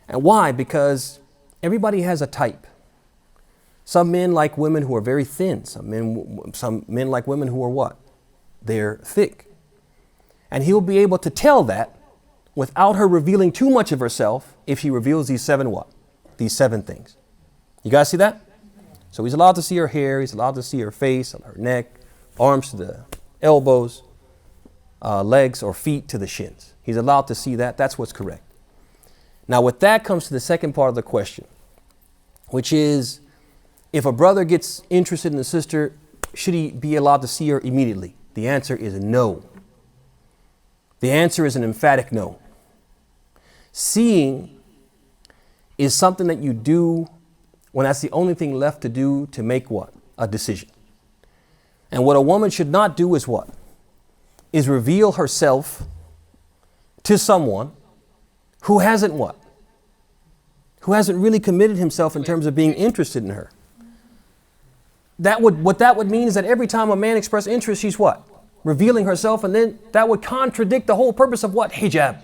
And why? Because everybody has a type. Some men like women who are very thin. Some men like women who are They're thick. And he'll be able to tell that without her revealing too much of herself if she reveals these 7 These 7 things. You guys see that? So he's allowed to see her hair, he's allowed to see her face, her neck, arms to the elbows, legs or feet to the shins. He's allowed to see that. That's what's correct. Now with that comes to the second part of the question, which is, if a brother gets interested in a sister, should he be allowed to see her immediately? The answer is no. The answer is an emphatic no. Seeing is something that you do when that's the only thing left to do to make a decision. And what a woman should not do is is reveal herself to someone who hasn't Who hasn't really committed himself in terms of being interested in her. What that would mean is that every time a man expresses interest, she's revealing herself, and then that would contradict the whole purpose of Hijab.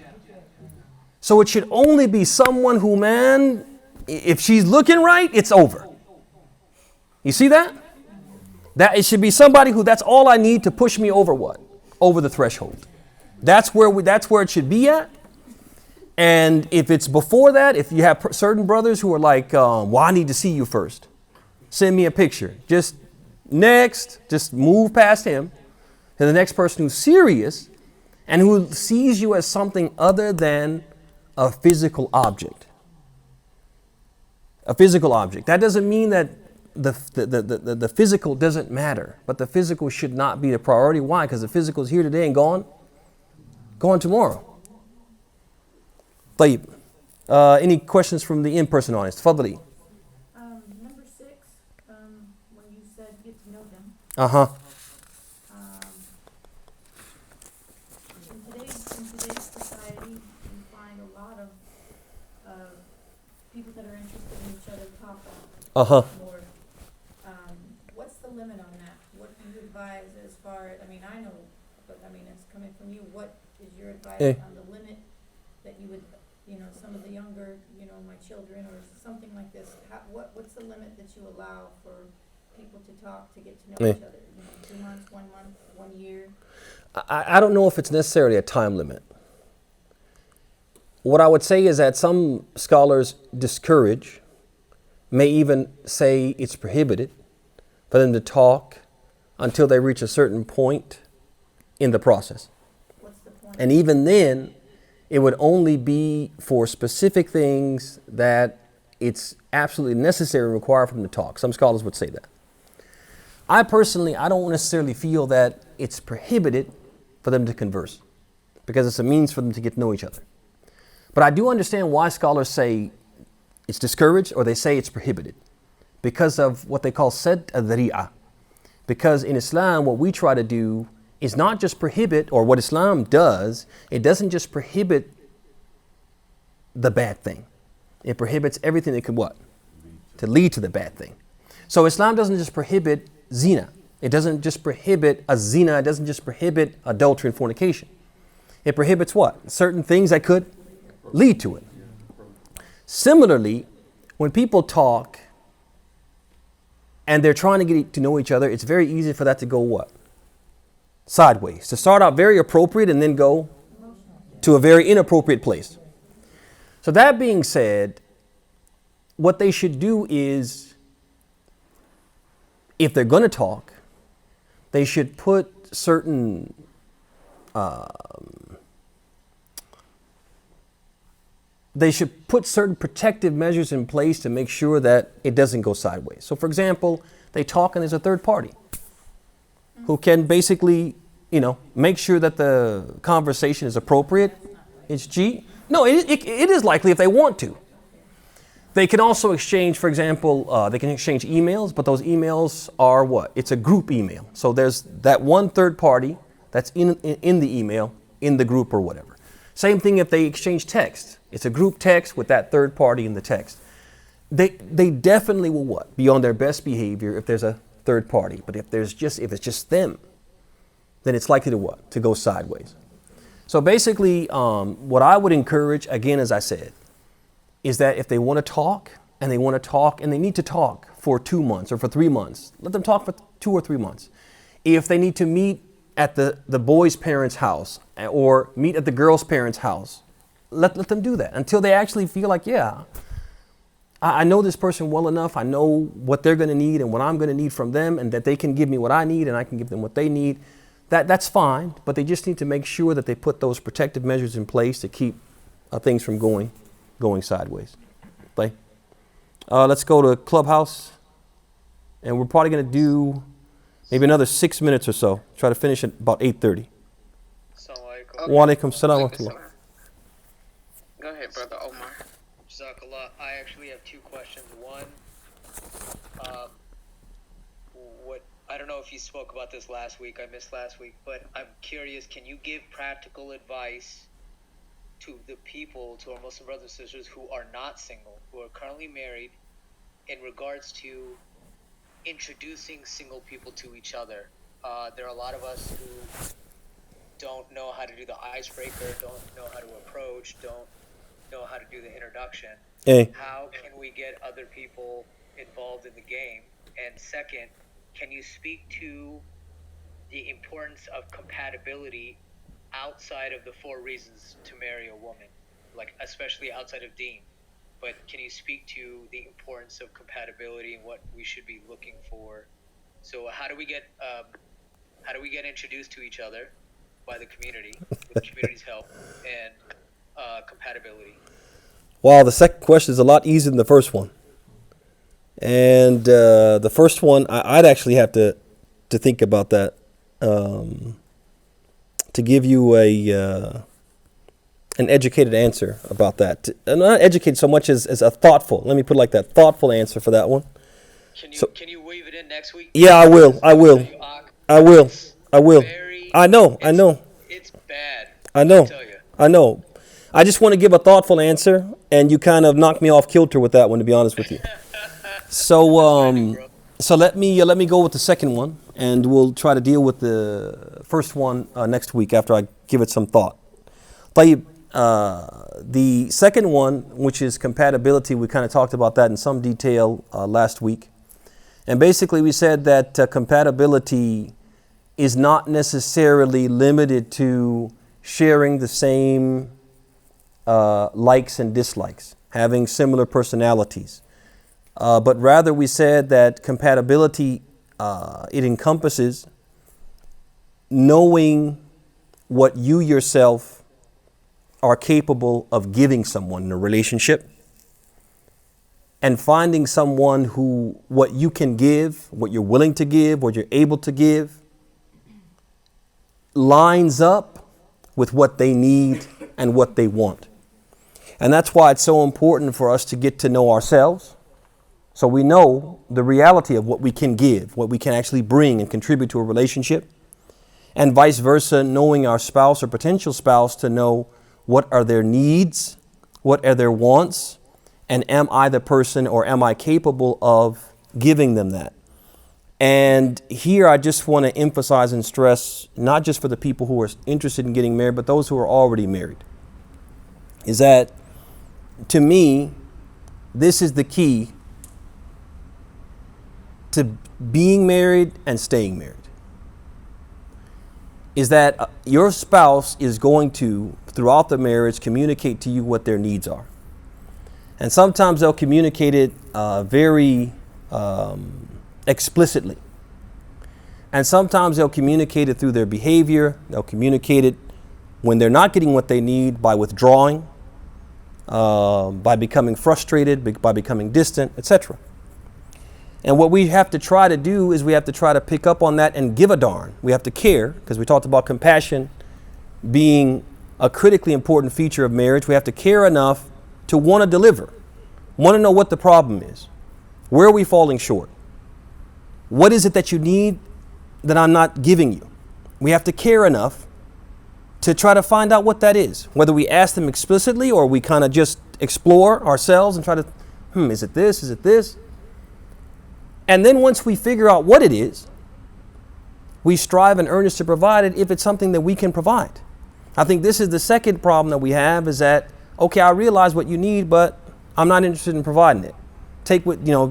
So it should only be someone who, if she's looking right, it's over. You see that? That it should be somebody who, that's all I need to push me over over the threshold. That's where it should be at. And if it's before that, if you have certain brothers who are I need to see you first. Send me a picture. Just move past him to the next person who's serious and who sees you as something other than a physical object. A physical object. That doesn't mean that the physical doesn't matter, but the physical should not be the priority. Why? Because the physical is here today and gone tomorrow. طيب. Any questions from the in-person audience? تفضلي. Number 6, when you said get to know them. Uh-huh. In today's society, you find a lot of people that are interested in each other talking Uh-huh. more. What's the limit on that? What do you advise as far as, I know, but it's coming from you. What is your advice on the limit that you would, some of the younger, my children or something like this, what's the limit that you allow for people to talk, to get to know each other? 2 months, 1 month, 1 year? I don't know if it's necessarily a time limit. What I would say is that some scholars discourage, may even say it's prohibited for them to talk until they reach a certain point in the process. What's the point? And even then, it would only be for specific things that it's absolutely necessary and required for them to talk. Some scholars would say that. I personally, I don't necessarily feel that it's prohibited for them to converse because it's a means for them to get to know each other. But I do understand why scholars say it's discouraged or they say it's prohibited because of what they call sadd al-dhari'ah. Because in Islam, what we try to do is not just prohibit, or what Islam does, it doesn't just prohibit the bad thing. It prohibits everything that could what? To lead to the bad thing. So Islam doesn't just prohibit zina. It doesn't just prohibit a zina. It doesn't just prohibit adultery and fornication. It prohibits what? Certain things that could lead to it. Similarly, when people talk and they're trying to get to know each other, it's very easy for that to go what? Sideways. To start out very appropriate and then go to a very inappropriate place. So that being said, what they should do is, if they're going to talk, they should put certain protective measures in place to make sure that it doesn't go sideways. So for example, they talk and there's a third party who can basically, make sure that the conversation is appropriate. It's G. No, it is likely if they want to. They can also exchange, for example, they can exchange emails, but those emails are what? It's a group email. So there's that one third party that's in the email, in the group or whatever. Same thing if they exchange text. It's a group text with that third party in the text. They definitely will what? Be on their best behavior if there's a third party. But if it's just them, then it's likely to what? To go sideways. So basically, what I would encourage, again, as I said, is that if they want to talk and they need to talk for 2 months or for 3 months, let them talk for 2 or 3 months. If they need to meet at the boy's parents' house or meet at the girl's parents' house, let them do that until they actually feel like, yeah, I know this person well enough. I know what they're going to need and what I'm going to need from them, and that they can give me what I need and I can give them what they need. That's fine, but they just need to make sure that they put those protective measures in place to keep things from going sideways. Okay. Let's go to Clubhouse, and we're probably going to do maybe another 6 minutes or so. Try to finish at about 8:30. Wa alaikum salam wa rahmatullah. Go ahead, Brother Omar. Jazakallah. I actually have 2 questions. One, I don't know if you spoke about this last week. I missed last week, but I'm curious. Can you give practical advice to the people, to our Muslim brothers and sisters who are not single, who are currently married, in regards to introducing single people to each other? There are a lot of us who don't know how to do the icebreaker, don't know how to approach, don't know how to do the introduction. Hey. How can we get other people involved in the game? And second, can you speak to the importance of compatibility outside of the 4 reasons to marry a woman, like especially outside of deen? But can you speak to the importance of compatibility and what we should be looking for? So how do we get introduced to each other by the community with the community's help, and compatibility? Wow, the second question is a lot easier than the first one. And the first one, I'd actually have to think about that to give you an educated answer about that. Not educated so much as a thoughtful. Let me put it like that: thoughtful answer for that one. Can you weave it in next week? Yeah, I will. I will. I will. I will. I know. I know. It's bad. I know. I tell you. I know. I just want to give a thoughtful answer, and you kind of knocked me off kilter with that one, to be honest with you. So, so let me go with the second one, and we'll try to deal with the first one next week after I give it some thought. طيب, the second one, which is compatibility, we kind of talked about that in some detail last week. And basically we said that compatibility is not necessarily limited to sharing the same likes and dislikes, having similar personalities. But rather we said that compatibility, it encompasses knowing what you yourself are capable of giving someone in a relationship, and finding someone who what you can give, what you're willing to give, what you're able to give, lines up with what they need and what they want. And that's why it's so important for us to get to know ourselves, so we know the reality of what we can give, what we can actually bring and contribute to a relationship, and vice versa, knowing our spouse or potential spouse to know what are their needs, what are their wants, and am I the person, or am I capable of giving them that? And here I just want to emphasize and stress, not just for the people who are interested in getting married, but those who are already married, is that, to me, this is the key to being married and staying married, is that your spouse is going to, throughout the marriage, communicate to you what their needs are. And sometimes they'll communicate it very explicitly. And sometimes they'll communicate it through their behavior. They'll communicate it when they're not getting what they need by withdrawing, by becoming frustrated, by becoming distant, etc. And what we have to try to do is we have to try to pick up on that and give a darn. We have to care, because we talked about compassion being a critically important feature of marriage. We have to care enough to want to deliver, want to know what the problem is. Where are we falling short? What is it that you need that I'm not giving you? We have to care enough to try to find out what that is. Whether we ask them explicitly or we kind of just explore ourselves and try to, is it this? Is it this? And then once we figure out what it is, we strive and earnest to provide it if it's something that we can provide. I think this is the second problem that we have, is that, okay, I realize what you need, but I'm not interested in providing it.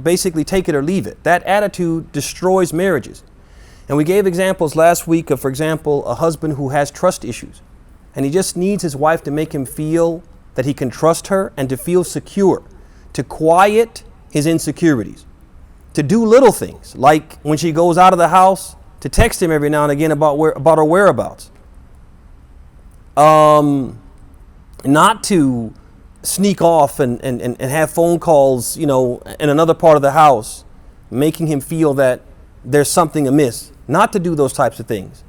Basically take it or leave it. That attitude destroys marriages. And we gave examples last week of, for example, a husband who has trust issues. And he just needs his wife to make him feel that he can trust her and to feel secure, to quiet his insecurities, to do little things, like when she goes out of the house, to text him every now and again about her whereabouts. Not to sneak off and have phone calls, in another part of the house, making him feel that there's something amiss. Not to do those types of things.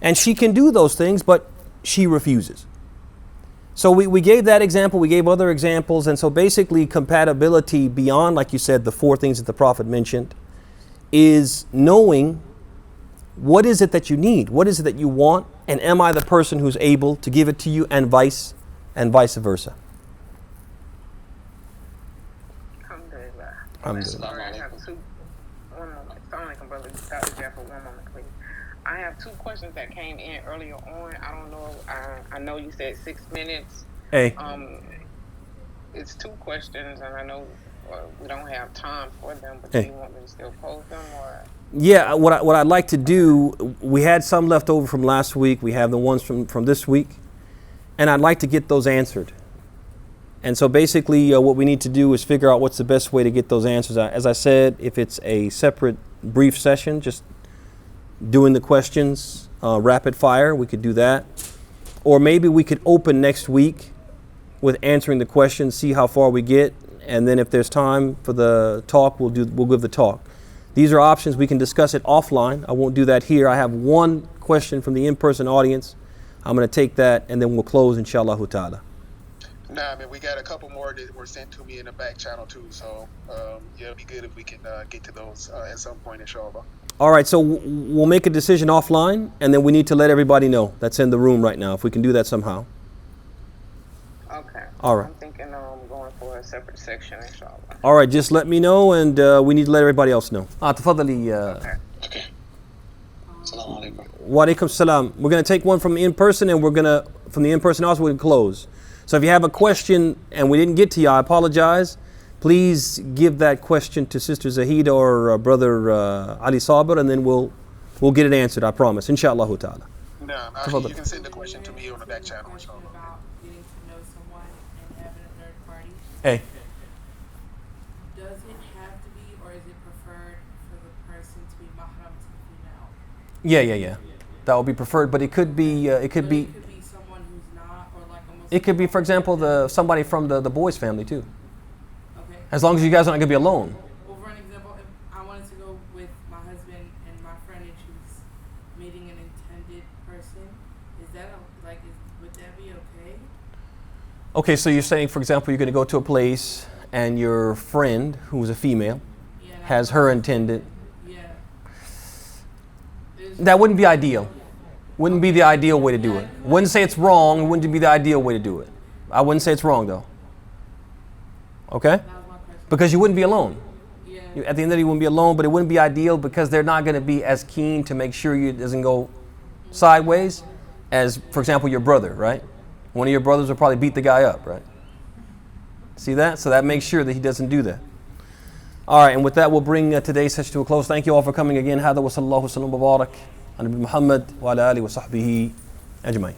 And she can do those things, but she refuses. So we gave that example, we gave other examples, and so basically compatibility beyond, like you said, the four things that the Prophet mentioned, is knowing what is it that you need, what is it that you want, and am I the person who's able to give it to you, and vice versa. Alhamdulillah. I have two. One moment. Assalamualaikum, brother. Dr. Jabber, one moment, please. I have two questions that came in earlier on. I don't know. I know you said 6 minutes. Hey. It's two questions, and I know we don't have time for them. But Hey. do you want me to still pose them, or? Yeah. What I'd like to do. We had some left over from last week. We have the ones from this week, and I'd like to get those answered. And so basically what we need to do is figure out what's the best way to get those answers out. As I said, if it's a separate brief session, just doing the questions rapid fire, we could do that. Or maybe we could open next week with answering the questions, see how far we get, and then if there's time for the talk, we'll give the talk. These are options. We can discuss it offline. I won't do that here. I have one question from the in-person audience. I'm going to take that, and then we'll close, inshallah ta'ala. Nah, I mean, we got a couple more that were sent to me in the back channel too. So yeah, it'd be good if we can get to those at some point, inshallah. All right, so we'll make a decision offline, and then we need to let everybody know that's in the room right now, if we can do that somehow. Okay. All right. I'm thinking going for a separate section, inshallah. All right, just let me know, and we need to let everybody else know. تفضلي. Okay. Assalamu alaikum. Wa alaikum salam. We're going to take one from in-person, and from the in-person also, we're going to close. So if you have a question and we didn't get to you, I apologize. Please give that question to Sister Zahida or Brother Ali Sabr, and then we'll get it answered, I promise. Inshallah ta'ala. Nah, you can send the question to me on the back channel, inshallah. About getting to know someone and having a third party. Hey. Does it have to be, or is it preferred for the person to be mahram to the female? Yeah. That would be preferred, but it could be It could be someone who's not, or like a Muslim. it could be, for example, somebody from the boys' family too. Okay. As long as you guys aren't going to be alone. Well, for an example, if I wanted to go with my husband and my friend, and she's meeting an intended person, is that would that be okay? Okay, so you're saying, for example, you're going to go to a place and your friend, who's a female, Yeah. has her intended. Yeah. That wouldn't be ideal. Wouldn't be the ideal way to do it. Wouldn't say it's wrong. It wouldn't be the ideal way to do it. I wouldn't say it's wrong though. Okay? That was my question. Because you wouldn't be alone. Yeah. At the end of the day, you wouldn't be alone, but it wouldn't be ideal because they're not going to be as keen to make sure it doesn't go sideways as, for example, your brother, right? One of your brothers will probably beat the guy up, right? See that? So that makes sure that he doesn't do that. All right, and with that, we'll bring today's session to a close. Thank you all for coming again. هذا وصلى الله وسلم وبارك على نبي محمد وعلى آله وصحبه أجمعين.